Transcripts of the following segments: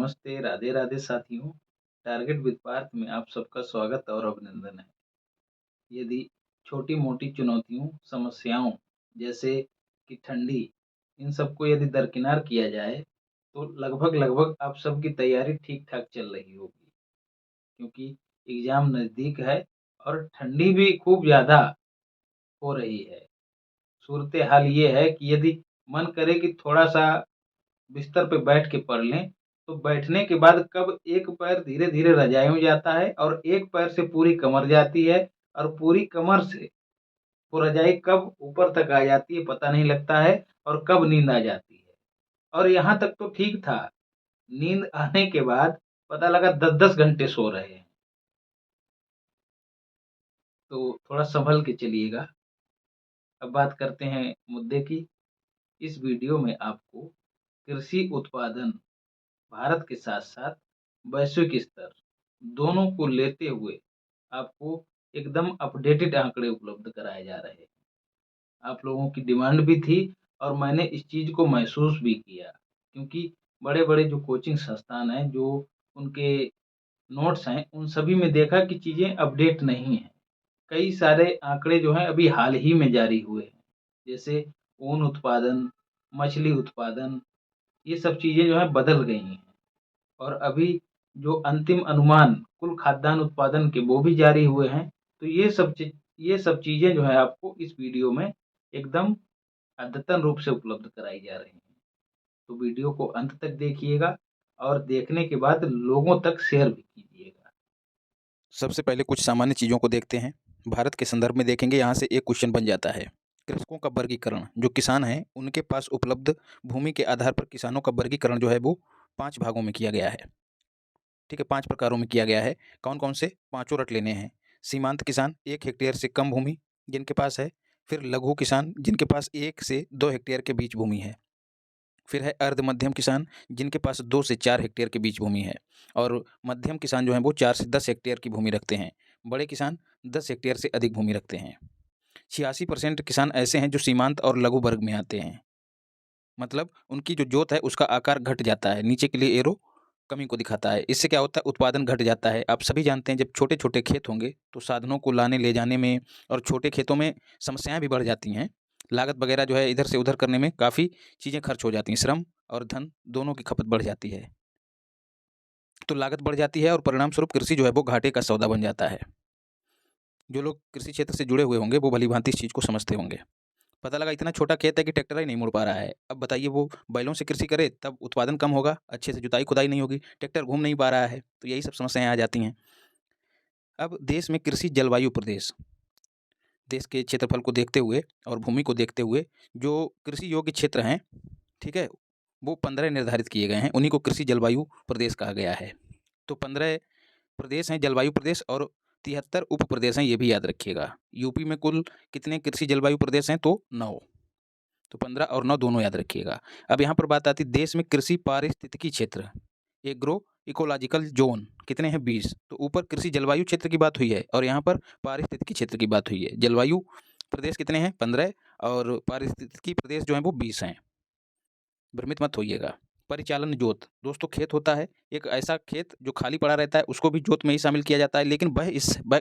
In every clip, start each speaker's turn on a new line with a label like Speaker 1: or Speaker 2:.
Speaker 1: नमस्ते, राधे राधे साथियों। Target with Partha में आप सबका स्वागत और अभिनंदन है। यदि छोटी-मोटी चुनौतियों, समस्याओं जैसे कि ठंडी, इन सबको यदि दरकिनार किया जाए, तो लगभग-लगभग आप सबकी तैयारी ठीक-ठाक चल रही होगी। क्योंकि एग्ज़ाम नज़दीक है और ठंडी भी खूब ज़्यादा हो रही है। सूरत-ए-हाल ये है कि यदि मन करे कि थोड़ा-सा बिस्तर पे बैठ के पढ़ लें, तो बैठने के बाद कब एक पैर धीरे-धीरे रज़ाई में जाता है और एक पैर से पूरी कमर जाती है और पूरी कमर से वो रज़ाई कब ऊपर तक आ जाती है पता नहीं लगता है और कब नींद आ जाती है। और यहाँ तक तो ठीक था, नींद आने के बाद पता लगा 10-10 घंटे सो रहे हैं। तो थोड़ा सँभल के चलिएगा। अब बात करते हैं मुद्दे की। इस वीडियो में आपको कृषि उत्पादन भारत के साथ-साथ वैश्विक स्तर दोनों को लेते हुए आपको एकदम अपडेटेड आंकड़े उपलब्ध कराए जा रहे हैं। आप लोगों की डिमांड भी थी और मैंने इस चीज़ को महसूस भी किया क्योंकि बड़े-बड़े जो कोचिंग संस्थान हैं, जो उनके नोट्स हैं, उन सभी में देखा कि चीज़ें अपडेट नहीं हैं। कई सारे आंकड़े जो हैं अभी हाल ही में जारी हुए हैं। जैसे ऊन उत्पादन, मछली उत्पादन, ये सब चीज़ें जो हैं बदल गई हैं। और अभी जो अंतिम अनुमान कुल खाद्यान्न उत्पादन के वो भी जारी हुए हैं। तो ये सब चीज़ें जो है आपको इस वीडियो में एकदम अद्यतन रूप से उपलब्ध कराई जा रही हैं। तो वीडियो को अंत तक देखिएगा और देखने के बाद लोगों तक शेयर भी कीजिएगा।
Speaker 2: सबसे पहले कुछ सामान्य चीज़ों को देखते हैं। भारत के संदर्भ में देखेंगे, यहाँ से एक क्वेश्चन बन जाता है। कृषकों का वर्गीकरण, जो किसान हैं उनके पास उपलब्ध भूमि के आधार पर किसानों का वर्गीकरण जो है वो 5 भागों में किया गया है। ठीक है, 5 प्रकारों में किया गया है। कौन-कौन से? पाँचों रट लेने हैं। सीमांत किसान 1 हेक्टेयर से कम भूमि जिनके पास है। फिर लघु किसान जिनके पास 1 से 2 हेक्टेयर के बीच भूमि है। फिर है अर्ध मध्यम किसान जिनके पास 2 से 4 हेक्टेयर के बीच भूमि है। और मध्यम किसान जो हैं वो 4 से 10 हेक्टेयर की भूमि रखते हैं। बड़े किसान 10 हेक्टेयर से अधिक भूमि रखते हैं। 86% किसान ऐसे हैं जो सीमांत और लघु वर्ग में आते हैं। मतलब उनकी जो जोत है उसका आकार घट जाता है, नीचे के लिए एरो कमी को दिखाता है। इससे क्या होता है? उत्पादन घट जाता है। आप सभी जानते हैं जब छोटे-छोटे खेत होंगे तो साधनों को लाने ले जाने में और छोटे खेतों में समस्याएँ भी बढ़ जाती हैं। लागत वगैरह जो है इधर से उधर करने में काफ़ी चीज़ें खर्च हो जाती हैं। श्रम और धन दोनों की खपत बढ़ जाती है। तो लागत बढ़ जाती है और परिणाम स्वरूप कृषि जो है वो घाटे का सौदा बन जाता है। जो लोग कृषि क्षेत्र से जुड़े हुए होंगे वो भली-भाँति इस चीज़ को समझते होंगे। पता लगा इतना छोटा खेत है कि ट्रैक्टर ही नहीं मुड़ पा रहा है। अब बताइए वो बैलों से कृषि करे तब उत्पादन कम होगा, अच्छे से जुताई-खुदाई नहीं होगी, ट्रैक्टर घूम नहीं पा रहा है, तो यही सब समस्याएँ आ जाती हैं। अब देश में कृषि जलवायु प्रदेश, देश के क्षेत्रफल को देखते हुए और भूमि को देखते हुए जो कृषि योग्य क्षेत्र हैं, ठीक है? वो 15 निर्धारित किए गए हैं, उन्हीं को कृषि जलवायु प्रदेश कहा गया है। तो 15 प्रदेश हैं जलवायु प्रदेश और 73 उप प्रदेश हैं, ये भी याद रखिएगा। यूपी में कुल कितने कृषि जलवायु प्रदेश हैं? तो 9। तो 15 और 9 दोनों याद रखिएगा। अब यहाँ पर बात आती है देश में कृषि पारिस्थितिकी क्षेत्र, एग्रो इकोलॉजिकल ज़ोन कितने हैं? 20। तो ऊपर कृषि जलवायु क्षेत्र की बात हुई है और यहाँ पर पारिस्थितिकी क्षेत्र की बात हुई है। जलवायु प्रदेश कितने हैं? 15 और पारिस्थितिकी प्रदेश जो हैं वो 20 हैं। भ्रमित मत होइएगा। परिचालन जोत, दोस्तों खेत होता है, एक ऐसा खेत जो खाली पड़ा रहता है उसको भी जोत में ही शामिल किया जाता है, लेकिन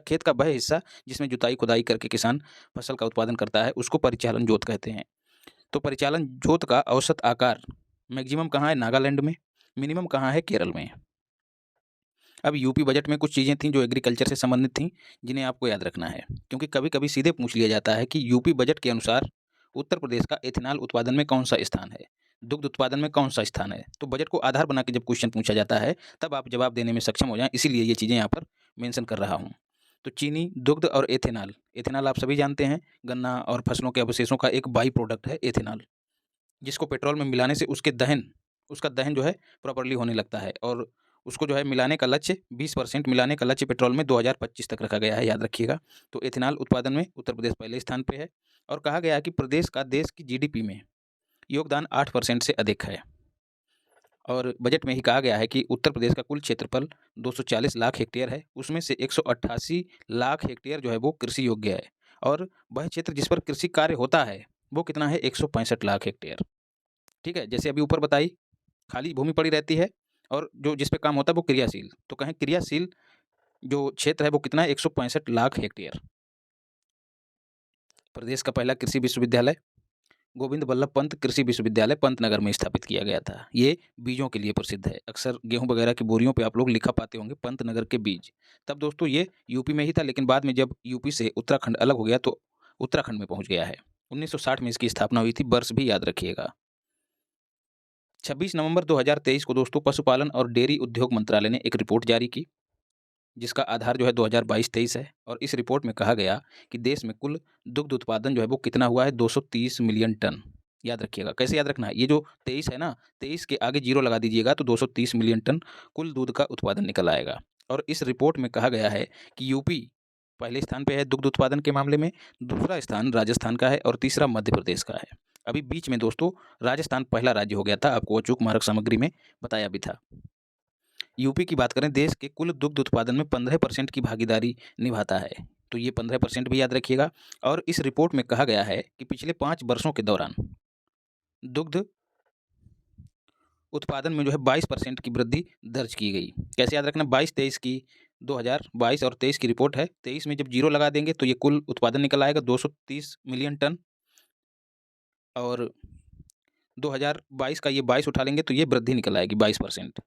Speaker 2: खेत का वह हिस्सा जिसमें जुताई-खुदाई करके किसान फसल का उत्पादन करता है उसको परिचालन जोत कहते हैं। तो परिचालन जोत का औसत आकार मैक्सिमम कहाँ है? नागालैंड में। मिनिमम कहाँ है? केरल में। अब यूपी बजट में कुछ चीज़ें थीं जो एग्रीकल्चर से संबंधित थीं, जिन्हें आपको याद रखना है, क्योंकि कभी-कभी सीधे पूछ लिया जाता है कि यूपी बजट के अनुसार उत्तर प्रदेश का एथेनॉल उत्पादन में कौन-सा स्थान है? दुग्ध उत्पादन में कौन-सा स्थान है? तो बजट को आधार बना के जब क्वेश्चन पूछा जाता है, तब आप जवाब देने में सक्षम हो जाएँ, इसीलिए ये चीज़ें यहाँ पर मेंशन कर रहा हूँ। तो चीनी, दुग्ध और एथेनॉल। एथेनॉल आप सभी जानते हैं, गन्ना और फसलों के अवशेषों का एक बाई प्रोडक्ट है एथेनॉल। जिसको पेट्रोल में मिलाने से उसका दहन जो है प्रॉपर्ली होने लगता है और उसको जो है मिलाने का लक्ष्य 20% मिलाने का लक्ष्य पेट्रोल में 2025 तक रखा गया है, याद रखिएगा। तो एथेनॉल उत्पादन में उत्तर प्रदेश पहले स्थान पे है और कहा गया है कि प्रदेश का देश की जीडीपी में योगदान 8% से अधिक है। और बजट में ही कहा गया है कि उत्तर प्रदेश का कुल क्षेत्रफल 240 लाख हेक्टेयर है, उसमें से 188 लाख हेक्टेयर जो है वो कृषि योग्य है और वह क्षेत्र जिस पर कृषि कार्य होता है वो कितना है? 165 लाख हेक्टेयर। ठीक है, जैसे अभी ऊपर बताई खाली भूमि पड़ी रहती है, और जो जिस पे काम होता है वो क्रियाशील। तो कहें क्रियाशील जो क्षेत्र है वो कितना है, 165 लाख हेक्टेयर। प्रदेश का पहला कृषि विश्वविद्यालय गोविंद बल्लभ पंत कृषि विश्वविद्यालय पंतनगर में स्थापित किया गया था। ये बीजों के लिए प्रसिद्ध है। अक्सर गेहूँ वगैरह की बोरियों पे आप लोग लिखा पाते होंगे पंतनगर के बीज। तब दोस्तों ये यूपी में ही था, लेकिन बाद में जब यूपी से उत्तराखंड अलग हो गया तो उत्तराखंड में पहुंच गया है। 1960 में इसकी स्थापना हुई थी, वर्ष भी याद रखिएगा। 26 नवंबर 2023 को दोस्तों पशुपालन और डेयरी उद्योग मंत्रालय ने एक रिपोर्ट जारी की, जिसका आधार जो है 2022-23 है। और इस रिपोर्ट में कहा गया कि देश में कुल दुग्ध उत्पादन जो है वो कितना हुआ है, 230 मिलियन टन। याद रखिएगा, कैसे याद रखना है, ये जो 23 है ना, 23 के आगे जीरो लगा दीजिएगा तो 230 मिलियन टन कुल दूध का उत्पादन निकल आएगा। और इस रिपोर्ट में कहा गया है कि यूपी पहले स्थान पे है दुग्ध उत्पादन के मामले में, दूसरा स्थान राजस्थान का है और तीसरा मध्य प्रदेश का है। अभी बीच में दोस्तों राजस्थान पहला राज्य हो गया था, आपको अचूक मार्ग सामग्री में बताया भी था। यूपी की बात करें, देश के कुल दुग्ध उत्पादन में 15% की भागीदारी निभाता है। तो ये 15% भी याद रखिएगा। और इस रिपोर्ट में कहा गया है कि पिछले 5 वर्षों के दौरान दुग्ध उत्पादन में जो है 22% की वृद्धि दर्ज की गई। कैसे याद रखना, 22-23 की 2022 और 23 की रिपोर्ट है। 23 में जब जीरो लगा देंगे तो ये कुल उत्पादन निकल आएगा 230 मिलियन टन, और 2022 का ये 22 उठा लेंगे तो ये वृद्धि निकल आएगी 22%।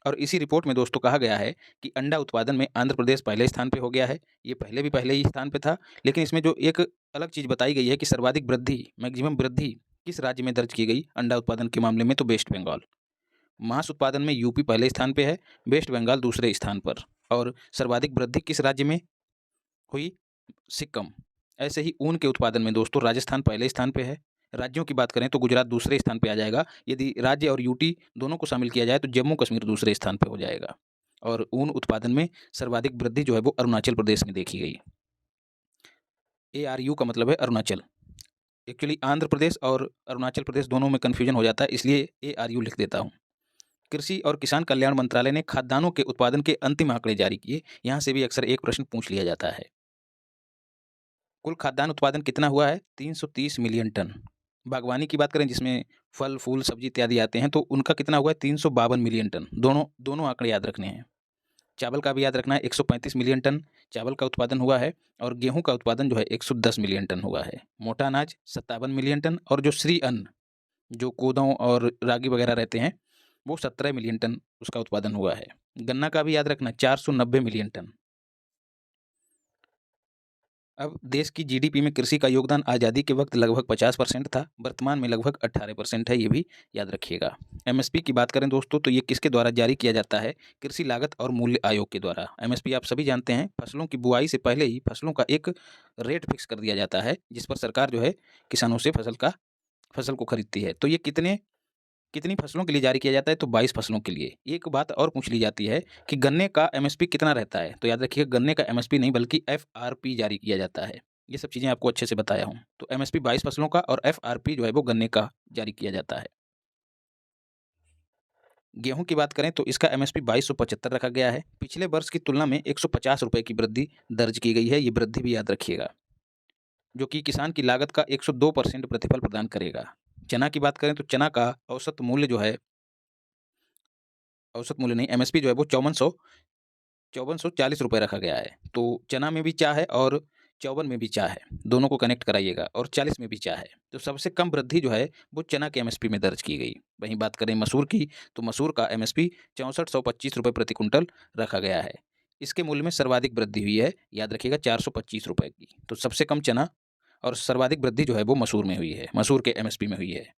Speaker 2: और इसी रिपोर्ट में दोस्तों कहा गया है कि अंडा उत्पादन में आंध्र प्रदेश पहले स्थान पे हो गया है। ये पहले भी पहले ही स्थान पे था, लेकिन इसमें जो एक अलग चीज़ बताई गई है कि सर्वाधिक वृद्धि, मैक्सिमम वृद्धि किस राज्य में दर्ज की गई अंडा उत्पादन के मामले में, तो वेस्ट बंगाल। मांस उत्पादन में यूपी पहले स्थान पे है, वेस्ट बंगाल दूसरे स्थान पर। और सर्वाधिक वृद्धि किस राज्य में हुई, सिक्किम। ऐसे ही ऊन के उत्पादन में दोस्तों राजस्थान पहले स्थान पे है। राज्यों की बात करें तो गुजरात दूसरे स्थान पे आ जाएगा। यदि राज्य और यूटी दोनों को शामिल किया जाए तो जम्मू कश्मीर दूसरे स्थान पे हो जाएगा। और ऊन उत्पादन में सर्वाधिक वृद्धि जो है वो अरुणाचल प्रदेश में देखी गई। ARU का मतलब है अरुणाचल। एक्चुअली आंध्र प्रदेश और अरुणाचल प्रदेश दोनों में कन्फ्यूजन हो जाता है, इसलिए ARU लिख देता हूँ। कृषि और किसान कल्याण मंत्रालय ने खाद्यान्नों के उत्पादन के अंतिम आंकड़े जारी किए। यहाँ से भी अक्सर एक प्रश्न पूछ लिया जाता है। कुल खाद्यान्न उत्पादन कितना हुआ है, 330 मिलियन टन। बागवानी की बात करें जिसमें फल फूल सब्जी इत्यादि आते हैं तो उनका कितना हुआ है, 352 मिलियन टन। दोनों दोनों आंकड़े याद रखने हैं। चावल का भी याद रखना है, 135 मिलियन टन चावल का उत्पादन हुआ है। और गेहूं का उत्पादन जो है 110 मिलियन टन हुआ है। मोटा अनाज 57 मिलियन टन, और जो श्री अन्न जो कोदों और रागी वगैरह रहते हैं वो 17 मिलियन टन उसका उत्पादन हुआ है। गन्ना का भी याद रखना, 490 मिलियन टन। अब देश की जीडीपी में कृषि का योगदान आज़ादी के वक्त लगभग 50% था, वर्तमान में लगभग 18% है, ये भी याद रखिएगा। एमएसपी की बात करें दोस्तों तो ये किसके द्वारा जारी किया जाता है, कृषि लागत और मूल्य आयोग के द्वारा। एमएसपी आप सभी जानते हैं, फसलों की बुआई से पहले ही फसलों का एक रेट फिक्स कर दिया जाता है, जिस पर सरकार जो है किसानों से फसल को खरीदती है। तो ये कितनी फसलों के लिए जारी किया जाता है, तो 22 फसलों के लिए। एक बात और पूछ ली जाती है कि गन्ने का एमएसपी कितना रहता है, तो याद रखिए गन्ने का एमएसपी नहीं बल्कि एफआरपी जारी किया जाता है। ये सब चीज़ें आपको अच्छे से बताया हूँ। तो एमएसपी 22 फसलों का और एफआरपी जो है वो गन्ने का जारी किया जाता है। गेहूं की बात करें तो इसका एमएसपी 2275 रखा गया है। पिछले वर्ष की तुलना में 150 रुपये की वृद्धि दर्ज की गई है। ये वृद्धि भी याद रखिएगा, जो कि किसान की लागत का 102% प्रतिफल प्रदान करेगा। चना की बात करें तो चना का औसत मूल्य जो है, औसत मूल्य नहीं, एमएसपी जो है वो 5440 रुपये रखा गया है। तो चना में भी चाह है और 54 में भी चाह है, दोनों को कनेक्ट कराइएगा, और 40 में भी चाह है। तो सबसे कम वृद्धि जो है वो चना के एमएसपी में दर्ज की गई। वहीं बात करें मसूर की तो मसूर का एमएसपी 6425 रुपये प्रति कुंटल रखा गया है। इसके मूल्य में सर्वाधिक वृद्धि हुई है, याद रखिएगा 425 रुपये की। तो सबसे कम चना और सर्वाधिक वृद्धि जो है वो मसूर में हुई है, मसूर के एमएसपी में हुई है।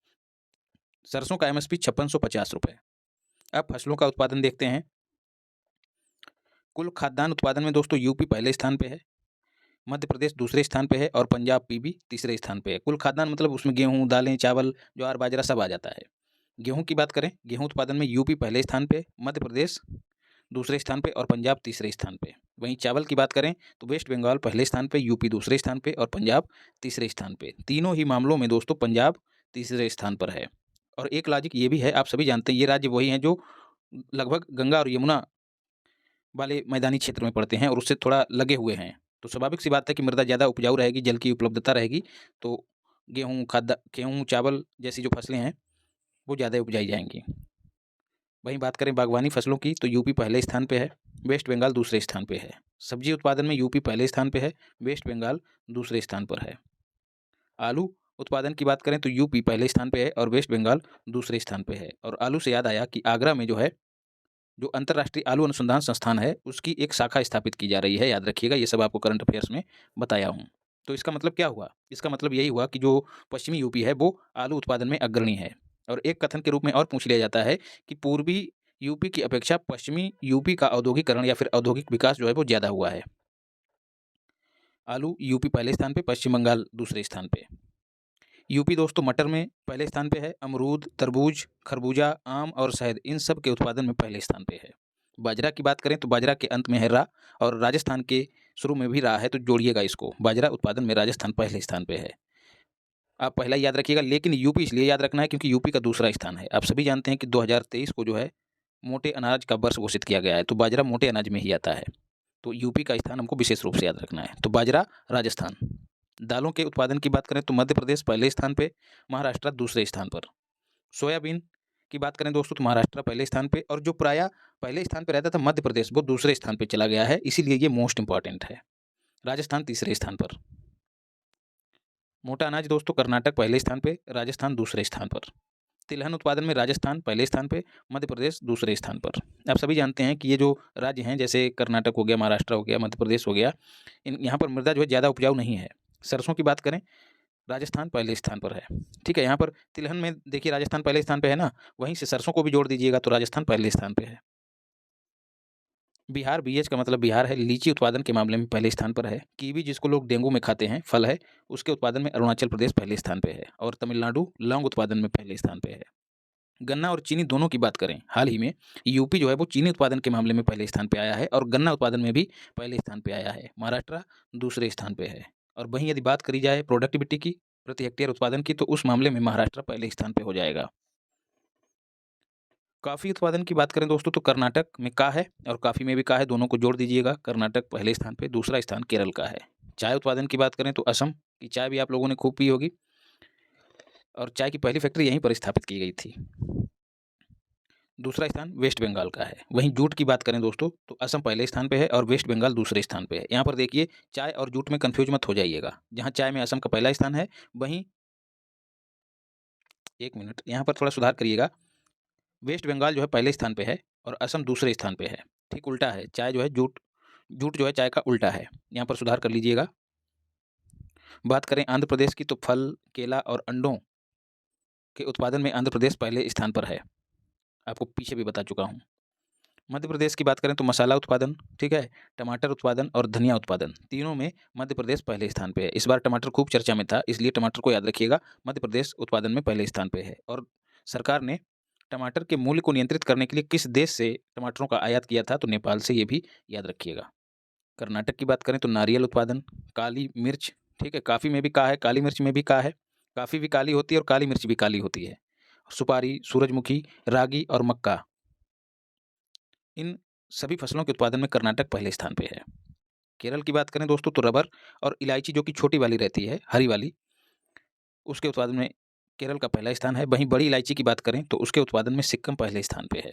Speaker 2: सरसों का एमएसपी 5650 रुपये। अब फसलों का उत्पादन देखते हैं। कुल खाद्यान्न उत्पादन में दोस्तों यूपी पहले स्थान पे है, मध्य प्रदेश दूसरे स्थान पे है और पंजाब पीबी तीसरे स्थान पे है। कुल खाद्यान्न मतलब उसमें गेहूँ, दालें, चावल, ज्वार, बाजरा सब आ जाता है। गेहूँ की बात करें, गेहूँ उत्पादन में यूपी पहले स्थान पे, मध्य प्रदेश दूसरे स्थान पे और पंजाब तीसरे स्थान पे। वहीं चावल की बात करें तो वेस्ट बंगाल पहले स्थान पे, यूपी दूसरे स्थान पे और पंजाब तीसरे स्थान पे। तीनों ही मामलों में दोस्तों पंजाब तीसरे स्थान पर है। और एक लॉजिक ये भी है, आप सभी जानते हैं ये राज्य वही हैं जो लगभग गंगा और यमुना वाले मैदानी क्षेत्र में पड़ते हैं और उससे थोड़ा लगे हुए हैं। तो स्वाभाविक सी बात है कि मृदा ज़्यादा उपजाऊ रहेगी, जल की उपलब्धता रहेगी, तो गेहूँ, चावल जैसी जो फसलें हैं वो ज़्यादा उपजाई जाएँगी। वहीं बात करें बागवानी फसलों की तो यूपी पहले स्थान पे है, वेस्ट बंगाल दूसरे स्थान पे है। सब्जी उत्पादन में यूपी पहले स्थान पे है, वेस्ट बंगाल दूसरे स्थान पर है। आलू उत्पादन की बात करें तो यूपी पहले स्थान पे है और वेस्ट बंगाल दूसरे स्थान पे है। और आलू से याद आया कि आगरा में जो है, जो अंतर्राष्ट्रीय आलू अनुसंधान संस्थान है, उसकी एक शाखा स्थापित की जा रही है। याद रखिएगा, ये सब आपको करंट अफेयर्स में बताया हूँ। तो इसका मतलब क्या हुआ? इसका मतलब यही हुआ कि जो पश्चिमी यूपी है वो आलू उत्पादन में अग्रणी है। और एक कथन के रूप में और पूछ लिया जाता है कि पूर्वी यूपी की अपेक्षा पश्चिमी यूपी का औद्योगिकरण या फिर औद्योगिक विकास जो है वो ज़्यादा हुआ है। आलू यूपी पहले स्थान पे, पश्चिम बंगाल दूसरे स्थान पे। यूपी दोस्तों मटर में पहले स्थान पे है, अमरूद, तरबूज, खरबूजा, आम और शहद इन सब के उत्पादन में पहले स्थान पे है। बाजरा की बात करें तो बाजरा के अंत में है रा, और राजस्थान के शुरू में भी रा है, तो जोड़िएगा इसको। बाजरा उत्पादन में राजस्थान पहले स्थान पे है। आप पहला याद रखिएगा, लेकिन यूपी इसलिए याद रखना है क्योंकि यूपी का दूसरा स्थान है। आप सभी जानते हैं कि 2023 को जो है मोटे अनाज का वर्ष घोषित किया गया है, तो बाजरा मोटे अनाज में ही आता है। तो यूपी का स्थान हमको विशेष रूप से याद रखना है। तो बाजरा राजस्थान। दालों के उत्पादन की बात करें तो मध्य प्रदेश पहले स्थान पे, महाराष्ट्र दूसरे स्थान पर। सोयाबीन की बात करें दोस्तों तो महाराष्ट्र पहले स्थान पे, और जो प्रायः पहले स्थान पे रहता था मध्य प्रदेश, वो दूसरे स्थान पे चला गया है, इसीलिए ये मोस्ट इंपॉर्टेंट है। राजस्थान तीसरे स्थान पर। मोटा अनाज दोस्तों कर्नाटक पहले स्थान पे, राजस्थान दूसरे स्थान पर। तिलहन उत्पादन में राजस्थान पहले स्थान पे, मध्य प्रदेश दूसरे स्थान पर। आप सभी जानते हैं कि ये जो राज्य हैं, जैसे कर्नाटक हो गया, महाराष्ट्र हो गया, मध्य प्रदेश हो गया, इन यहाँ पर मृदा जो है ज़्यादा उपजाऊ नहीं है। सरसों की बात करें, राजस्थान पहले स्थान पर है। ठीक है, यहाँ पर तिलहन में देखिए राजस्थान पहले स्थान पे है ना, वहीं से सरसों को भी जोड़ दीजिएगा तो राजस्थान पहले स्थान पे है। बिहार, बीएच का मतलब बिहार है, लीची उत्पादन के मामले में पहले स्थान पर है। कीवी जिसको लोग डेंगू में खाते हैं, फल है, उसके उत्पादन में अरुणाचल प्रदेश पहले स्थान पे है। और तमिलनाडु लौंग उत्पादन में पहले स्थान पे है। गन्ना और चीनी दोनों की बात करें, हाल ही में यूपी जो है वो चीनी उत्पादन के मामले में पहले स्थान पे आया है, और गन्ना उत्पादन में भी पहले स्थान पे आया है। महाराष्ट्र दूसरे स्थान पे है। और वहीं यदि बात करी जाए प्रोडक्टिविटी की, प्रति हेक्टेयर उत्पादन की, तो उस मामले में महाराष्ट्र पहले स्थान पे हो जाएगा। कॉफ़ी उत्पादन की बात करें दोस्तों तो कर्नाटक में का है और कॉफ़ी में भी का है, दोनों को जोड़ दीजिएगा। कर्नाटक पहले स्थान पे, दूसरा स्थान केरल का है। चाय उत्पादन की बात करें तो असम की चाय भी आप लोगों ने खूब पी होगी, और चाय की पहली फैक्ट्री यहीं पर स्थापित की गई थी। दूसरा स्थान वेस्ट बंगाल का है। वहीं जूट की बात करें दोस्तों तो असम पहले स्थान पे है और वेस्ट बंगाल दूसरे स्थान पे है। यहाँ पर देखिए चाय और जूट में कंफ्यूज मत हो जाइएगा। जहाँ चाय में असम का पहला स्थान है, वहीं एक मिनट यहाँ पर थोड़ा सुधार करिएगा, वेस्ट बंगाल जो है पहले स्थान पे है और असम दूसरे स्थान पे है। ठीक उल्टा है, चाय जो है जूट जूट जो है चाय का उल्टा है। यहाँ पर सुधार कर लीजिएगा। बात करें आंध्र प्रदेश की तो फल, केला और अंडों के उत्पादन में आंध्र प्रदेश पहले स्थान पर है। आपको पीछे भी बता चुका हूँ। मध्य प्रदेश की बात करें तो मसाला उत्पादन, ठीक है, टमाटर उत्पादन और धनिया उत्पादन, तीनों में मध्य प्रदेश पहले स्थान पे है। इस बार टमाटर खूब चर्चा में था, इसलिए टमाटर को याद रखिएगा, मध्य प्रदेश उत्पादन में पहले स्थान पे है। और सरकार ने टमाटर के मूल्य को नियंत्रित करने के लिए किस देश से टमाटरों का आयात किया था, तो नेपाल से, ये भी याद रखिएगा। कर्नाटक की बात करें तो नारियल उत्पादन, काली मिर्च, ठीक है, काफ़ी में भी का है, काली मिर्च में भी का है। काफ़ी भी काली होती है और काली मिर्च भी काली होती है। सुपारी, सूरजमुखी, रागी और मक्का, इन सभी फसलों के उत्पादन में कर्नाटक पहले स्थान पे है। केरल की बात करें दोस्तों तो रबर और इलायची जो कि छोटी वाली रहती है, हरी वाली, उसके उत्पादन में केरल का पहला स्थान है। वहीं बड़ी इलायची की बात करें तो उसके उत्पादन में सिक्किम पहले स्थान पे है।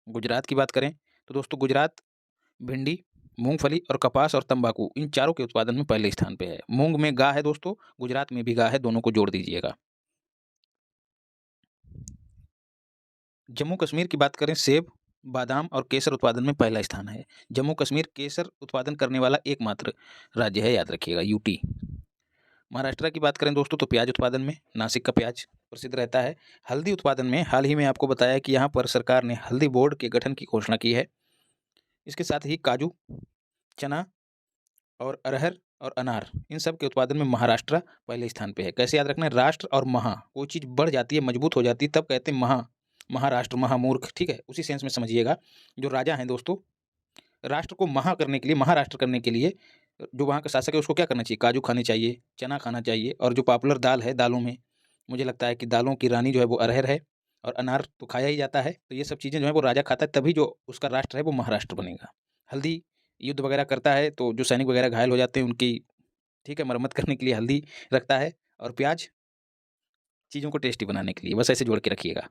Speaker 2: गुजरात की बात करें तो दोस्तों गुजरात भिंडी, मूंगफली और कपास और तंबाकू, इन चारों के उत्पादन में पहले स्थान पे है। मूंग में गा है दोस्तों, गुजरात में भी गा है, दोनों को जोड़ दीजिएगा। जम्मू कश्मीर की बात करें, सेब, बादाम और केसर उत्पादन में पहला स्थान है। जम्मू कश्मीर केसर उत्पादन करने वाला एकमात्र राज्य है, याद रखिएगा, यूटी। महाराष्ट्र की बात करें दोस्तों तो प्याज उत्पादन में नासिक का प्याज प्रसिद्ध रहता है। हल्दी उत्पादन में हाल ही में आपको बताया कि यहाँ पर सरकार ने हल्दी बोर्ड के गठन की घोषणा की है। इसके साथ ही काजू, चना और अरहर और अनार, इन सब के उत्पादन में महाराष्ट्र पहले स्थान पे है। कैसे याद रखना है, राष्ट्र और महा, कोई चीज़ बढ़ जाती है, मजबूत हो जाती है, तब कहते हैं महा, महाराष्ट्र, महामूर्ख, ठीक है, उसी सेंस में समझिएगा। जो राजा हैं दोस्तों, राष्ट्र को महा करने के लिए, महाराष्ट्र करने के लिए, जो वहाँ का शासक है उसको क्या करना चाहिए, काजू खाने चाहिए, चना खाना चाहिए, और जो पॉपुलर दाल है, दालों में मुझे लगता है कि दालों की रानी जो है वो अरहर है, और अनार तो खाया ही जाता है। तो ये सब चीज़ें जो है वो राजा खाता है, तभी जो उसका राष्ट्र है वो महाराष्ट्र बनेगा। हल्दी युद्ध वगैरह करता है, तो जो सैनिक वगैरह घायल हो जाते हैं उनकी, ठीक है, मरम्मत करने के लिए हल्दी रखता है। और प्याज चीज़ों को टेस्टी बनाने के लिए, बस ऐसे जोड़ के रखिएगा।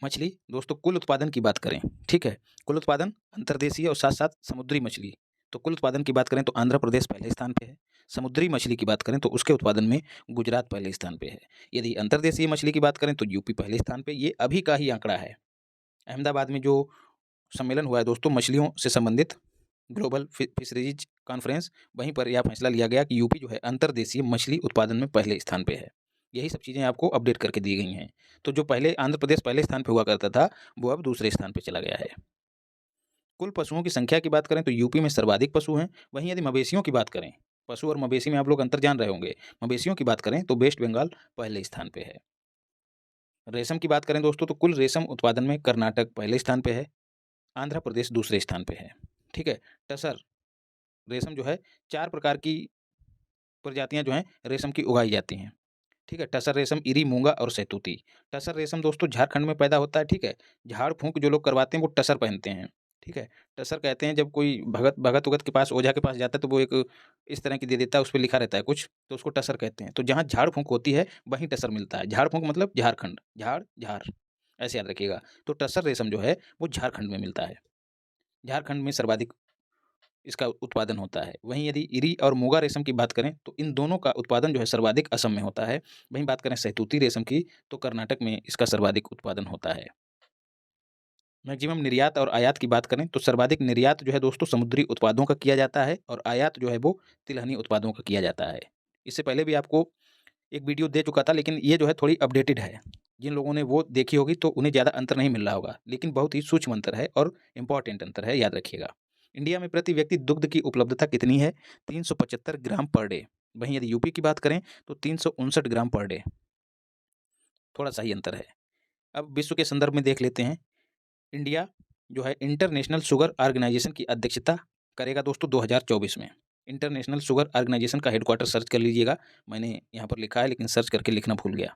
Speaker 2: मछली दोस्तों कुल उत्पादन की बात करें, ठीक है, कुल उत्पादन अंतर्देशीय और साथ साथ समुद्री मछली, तो कुल उत्पादन की बात करें तो आंध्र प्रदेश पहले स्थान पे है। समुद्री मछली की बात करें तो उसके उत्पादन में गुजरात पहले स्थान पे है। यदि अंतर्देशीय मछली की बात करें तो यूपी पहले स्थान पे। ये अभी का ही आंकड़ा है। अहमदाबाद में जो सम्मेलन हुआ है दोस्तों मछलियों से संबंधित, ग्लोबल फिशरीज कॉन्फ्रेंस, वहीं पर यह फैसला लिया गया कि यूपी जो है अंतर्देशीय मछली उत्पादन में पहले स्थान पे है। यही सब चीज़ें आपको अपडेट करके दी गई हैं। तो जो पहले आंध्र प्रदेश पहले स्थान पे हुआ करता था, वो अब दूसरे स्थान पे चला गया है। कुल पशुओं की संख्या की बात करें तो यूपी में सर्वाधिक पशु हैं। वहीं यदि मवेशियों की बात करें, पशु और मवेशी में आप लोग अंतर जान रहे होंगे। मवेशियों की बात करें तो वेस्ट बंगाल पहले स्थान पे है। रेशम की बात करें दोस्तों तो कुल रेशम उत्पादन में कर्नाटक पहले स्थान पे है, आंध्र प्रदेश दूसरे स्थान पे है। ठीक है। टसर रेशम जो है 4 प्रकार की प्रजातियां जो हैं रेशम की उगाई जाती हैं। ठीक है। टसर रेशम, इरी, मूंगा और सहतूती। टसर रेशम दोस्तों झारखंड में पैदा होता है। ठीक है। झाड़ फूंक जो लोग करवाते हैं वो टसर पहनते हैं। ठीक है। टसर कहते हैं जब कोई भगत भगत उगत के पास, ओझा के पास जाता है तो वो एक इस तरह की दे देता है, उस पे लिखा रहता है कुछ, तो उसको टसर कहते हैं। तो जहाँ झाड़ फूंक होती है वहीं टसर मिलता है। झाड़ फूंक मतलब झारखंड, झाड़ झार, ऐसे याद रखिएगा। तो टसर रेशम जो है वो झारखंड में मिलता है। झारखंड में सर्वाधिक इसका उत्पादन होता है। वहीं यदि इरी और मूंगा रेशम की बात करें तो इन दोनों का उत्पादन जो है सर्वाधिक असम में होता है। वहीं बात करें सहतूती रेशम की तो कर्नाटक में इसका सर्वाधिक उत्पादन होता है। मैक्सिमम निर्यात और आयात की बात करें तो सर्वाधिक निर्यात जो है दोस्तों समुद्री उत्पादों का किया जाता है और आयात जो है वो तिलहनी उत्पादों का किया जाता है। इससे पहले भी आपको एक वीडियो दे चुका था, लेकिन ये जो है थोड़ी अपडेटेड है। जिन लोगों ने वो देखी होगी तो उन्हें ज़्यादा अंतर नहीं मिल रहा होगा, लेकिन बहुत ही सूक्ष्म अंतर है और इम्पॉर्टेंट अंतर है, याद रखिएगा। इंडिया में प्रति व्यक्ति दुग्ध की उपलब्धता कितनी है? 375 ग्राम पर डे। वहीं यदि यूपी की बात करें तो 359 ग्राम पर डे। थोड़ा सा ही अंतर है। अब विश्व के संदर्भ में देख लेते हैं। इंडिया जो है इंटरनेशनल शुगर ऑर्गेनाइजेशन की अध्यक्षता करेगा दोस्तों 2024 में। इंटरनेशनल शुगर ऑर्गेनाइजेशन का हेडक्वार्टर सर्च कर लीजिएगा। मैंने यहाँ पर लिखा है लेकिन सर्च करके लिखना भूल गया।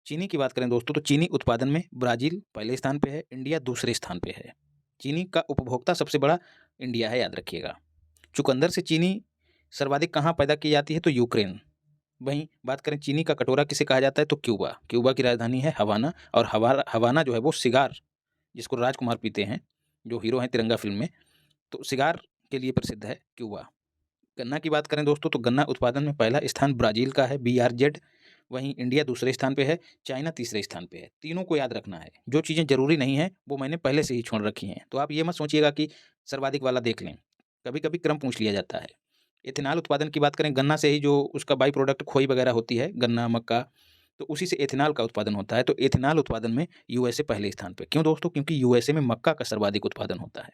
Speaker 2: चीनी की बात करें दोस्तों तो चीनी उत्पादन में ब्राज़ील पहले स्थान पे है, इंडिया दूसरे स्थान पे है। चीनी का उपभोक्ता सबसे बड़ा इंडिया है, याद रखिएगा। चुकंदर से चीनी सर्वाधिक कहाँ पैदा की जाती है? तो यूक्रेन। वहीं बात करें चीनी का कटोरा किसे कहा जाता है? तो क्यूबा। क्यूबा की राजधानी है हवाना, और हवाना जो है वो सिगार, जिसको राजकुमार पीते हैं, जो हीरो हैं तिरंगा फ़िल्म में, तो सिगार के लिए प्रसिद्ध है क्यूबा। गन्ना की बात करें दोस्तों तो गन्ना उत्पादन में पहला स्थान ब्राज़ील का है, BRZ। वहीं इंडिया दूसरे स्थान पे है, चाइना तीसरे स्थान पे है। तीनों को याद रखना है। जो चीज़ें ज़रूरी नहीं हैं वो मैंने पहले से ही छोड़ रखी हैं। तो आप ये मत सोचिएगा कि सर्वाधिक वाला देख लें। कभी-कभी क्रम पूछ लिया जाता है। एथेनॉल उत्पादन की बात करें, गन्ना से ही जो उसका बाई प्रोडक्ट खोई वगैरह होती है, गन्ना, मक्का, तो उसी से एथेनॉल का उत्पादन होता है। तो एथेनॉल उत्पादन में यूएसए पहले स्थान पे। क्यों दोस्तों? क्योंकि यूएसए में मक्का का सर्वाधिक उत्पादन होता है।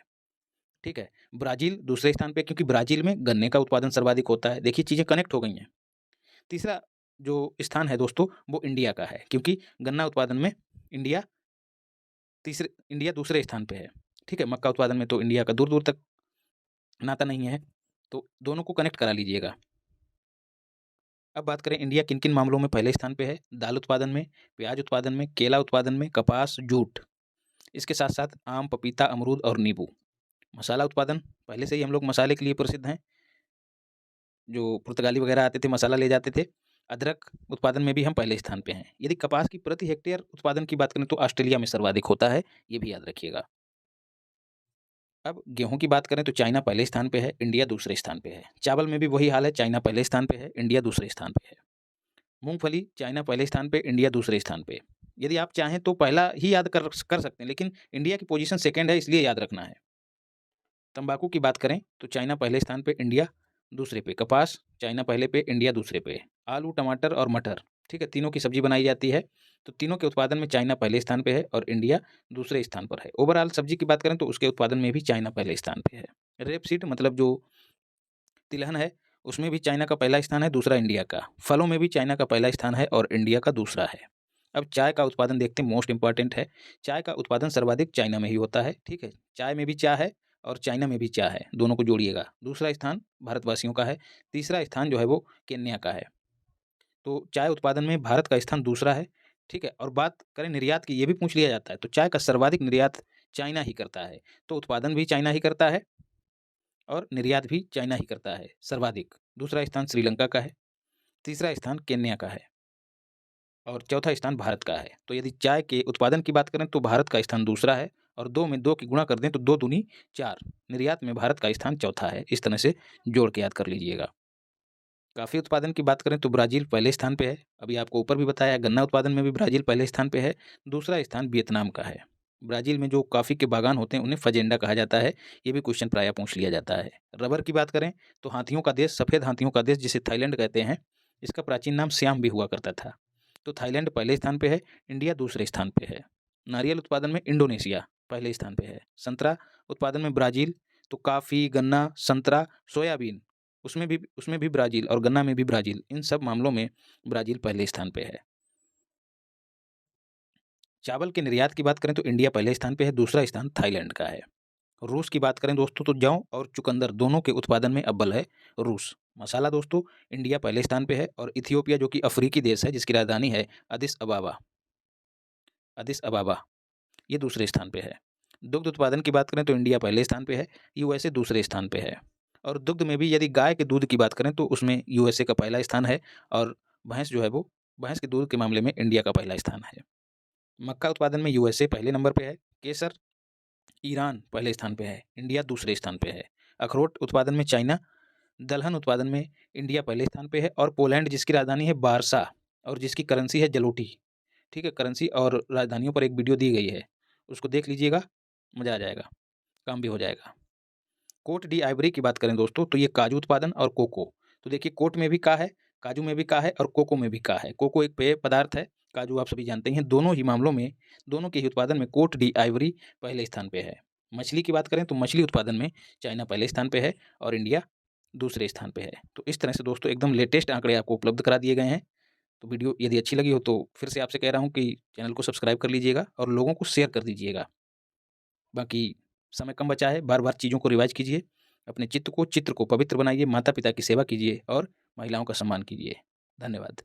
Speaker 2: ठीक है। ब्राज़ील दूसरे स्थान पे क्योंकि ब्राज़ील में गन्ने का उत्पादन सर्वाधिक होता है। देखिए चीज़ें कनेक्ट हो गई हैं। तीसरा जो स्थान है दोस्तों वो इंडिया का है, क्योंकि गन्ना उत्पादन में इंडिया इंडिया दूसरे स्थान पे है। ठीक है। मक्का उत्पादन में तो इंडिया का दूर-दूर तक नाता नहीं है। तो दोनों को कनेक्ट करा लीजिएगा। अब बात करें इंडिया किन-किन मामलों में पहले स्थान पे है? दाल उत्पादन में, प्याज उत्पादन में, केला उत्पादन में, कपास, जूट। इसके साथ-साथ आम, पपीता, अमरूद और नींबू। मसाला उत्पादन, पहले से ही हम लोग मसाले के लिए प्रसिद्ध हैं। जो पुर्तगाली वगैरह आते थे मसाला ले जाते थे। अदरक उत्पादन में भी हम पहले स्थान पे हैं। यदि कपास की प्रति हेक्टेयर उत्पादन की बात करें तो ऑस्ट्रेलिया में सर्वाधिक होता है, ये भी याद रखिएगा। अब गेहूँ की बात करें तो चाइना पहले स्थान पे है, इंडिया दूसरे स्थान पे है। चावल में भी वही हाल है, चाइना पहले स्थान पे है, इंडिया दूसरे स्थान पे है। मूँगफली चाइना पहले स्थान पे, इंडिया दूसरे स्थान पे। यदि आप चाहें तो पहला ही याद कर सकते हैं, लेकिन इंडिया की पोज़ीशन सेकंड है इसलिए याद रखना है। तंबाकू की बात करें तो चाइना पहले स्थान पे, इंडिया दूसरे पे। कपास चाइना पहले पे, इंडिया दूसरे पे। आलू, टमाटर और मटर, ठीक है, तीनों की सब्जी बनाई जाती है। तो तीनों के उत्पादन में चाइना पहले स्थान पे है और इंडिया दूसरे स्थान पर है। ओवरऑल सब्जी की बात करें तो उसके उत्पादन में भी चाइना पहले स्थान पे है। रेपसीड मतलब जो तिलहन है उसमें भी चाइना का पहला स्थान है, दूसरा इंडिया का। फलों में भी चाइना का पहला स्थान है और इंडिया का दूसरा है। अब चाय का उत्पादन देखते हैं, मोस्ट इंपॉर्टेंट है। चाय का उत्पादन सर्वाधिक चाइना में ही होता है। ठीक है। चाय में भी चाय है और चाइना में भी चाय है, दोनों को जोड़िएगा। दूसरा स्थान भारतवासियों का है, तीसरा स्थान जो है वो केन्या का है। तो चाय उत्पादन में भारत का स्थान दूसरा है। ठीक है। और बात करें निर्यात की, ये भी पूछ लिया जाता है, तो चाय का सर्वाधिक निर्यात चाइना ही करता है। तो उत्पादन भी चाइना ही करता है और निर्यात भी चाइना ही करता है सर्वाधिक। दूसरा स्थान श्रीलंका का है, तीसरा स्थान केन्या का है। और चौथा स्थान भारत का है। तो यदि चाय के उत्पादन की बात करें तो भारत का स्थान दूसरा है, और 2 में 2 की गुणा कर दें तो 2 दूनी 4, निर्यात में भारत का स्थान चौथा है। इस तरह से जोड़ के याद कर लीजिएगा। कॉफ़ी उत्पादन की बात करें तो ब्राज़ील पहले स्थान पे है। अभी आपको ऊपर भी बताया, गन्ना उत्पादन में भी ब्राज़ील पहले स्थान पे है। दूसरा स्थान वियतनाम का है। ब्राज़ील में जो कॉफ़ी के बागान होते हैं उन्हें फ़जेंडा कहा जाता है। ये भी क्वेश्चन प्रायः पूछ लिया जाता है। रबर की बात करें तो हाथियों का देश, सफ़ेद हाथियों का देश जिसे थाईलैंड कहते हैं, इसका प्राचीन नाम सियाम भी हुआ करता था। तो थाईलैंड पहले स्थान पे है, इंडिया दूसरे स्थान पे है। नारियल उत्पादन में इंडोनेशिया पहले स्थान पे है। संतरा उत्पादन में ब्राज़ील, तो कॉफ़ी, गन्ना, संतरा, सोयाबीन उसमें भी ब्राज़ील, और गन्ना में भी ब्राज़ील, इन सब मामलों में ब्राज़ील पहले स्थान पे है। चावल के निर्यात की बात करें तो इंडिया पहले स्थान पे है, दूसरा स्थान थाईलैंड का है। रूस की बात करें दोस्तों तो जौ और चुकंदर दोनों के उत्पादन में अव्वल है रूस। मसाला दोस्तों इंडिया पहले स्थान पे है, और इथियोपिया जो कि अफ्रीकी देश है जिसकी राजधानी है अदिस अबाबा, ये दूसरे स्थान पे है। दुग्ध उत्पादन की बात करें तो इंडिया पहले स्थान पे है, यूएसए दूसरे स्थान पे है। और दुग्ध में भी यदि गाय के दूध की बात करें तो उसमें यूएसए का पहला स्थान है, और भैंस जो है वो भैंस के दूध के मामले में इंडिया का पहला स्थान है। मक्का उत्पादन में यूएसए पहले नंबर पे है। केसर ईरान पहले स्थान पे है, इंडिया दूसरे स्थान पे है। अखरोट उत्पादन में चाइना, दलहन उत्पादन में इंडिया पहले स्थान पे है, और पोलैंड जिसकी राजधानी है वारसा और जिसकी करेंसी है जलोटी। ठीक है, करेंसी और राजधानियों पर एक वीडियो दी गई है, उसको देख लीजिएगा, मज़ा आ जाएगा, काम भी हो जाएगा। कोट डी आइवरी की बात करें दोस्तों तो ये काजू उत्पादन और कोको। तो देखिए कोट में भी का है, काजू में भी का है, और कोको में भी का है। कोको एक पेय पदार्थ है, काजू आप सभी जानते हैं। दोनों ही मामलों में, दोनों के ही उत्पादन में कोट डी आइवरी पहले स्थान पे है। मछली की बात करें तो मछली उत्पादन में चाइना पहले स्थान पे है, और इंडिया दूसरे स्थान पे है। तो इस तरह से दोस्तों एकदम लेटेस्ट आंकड़े आपको उपलब्ध करा दिए गए हैं। तो वीडियो यदि अच्छी लगी हो तो फिर से आपसे कह रहा हूँ कि चैनल को सब्सक्राइब कर लीजिएगा और लोगों को शेयर कर दीजिएगा। बाकी समय कम बचा है, बार-बार चीज़ों को रिवाइज़ कीजिए, अपने चित्त को पवित्र बनाइए, माता-पिता की सेवा कीजिए और महिलाओं का सम्मान कीजिए। धन्यवाद।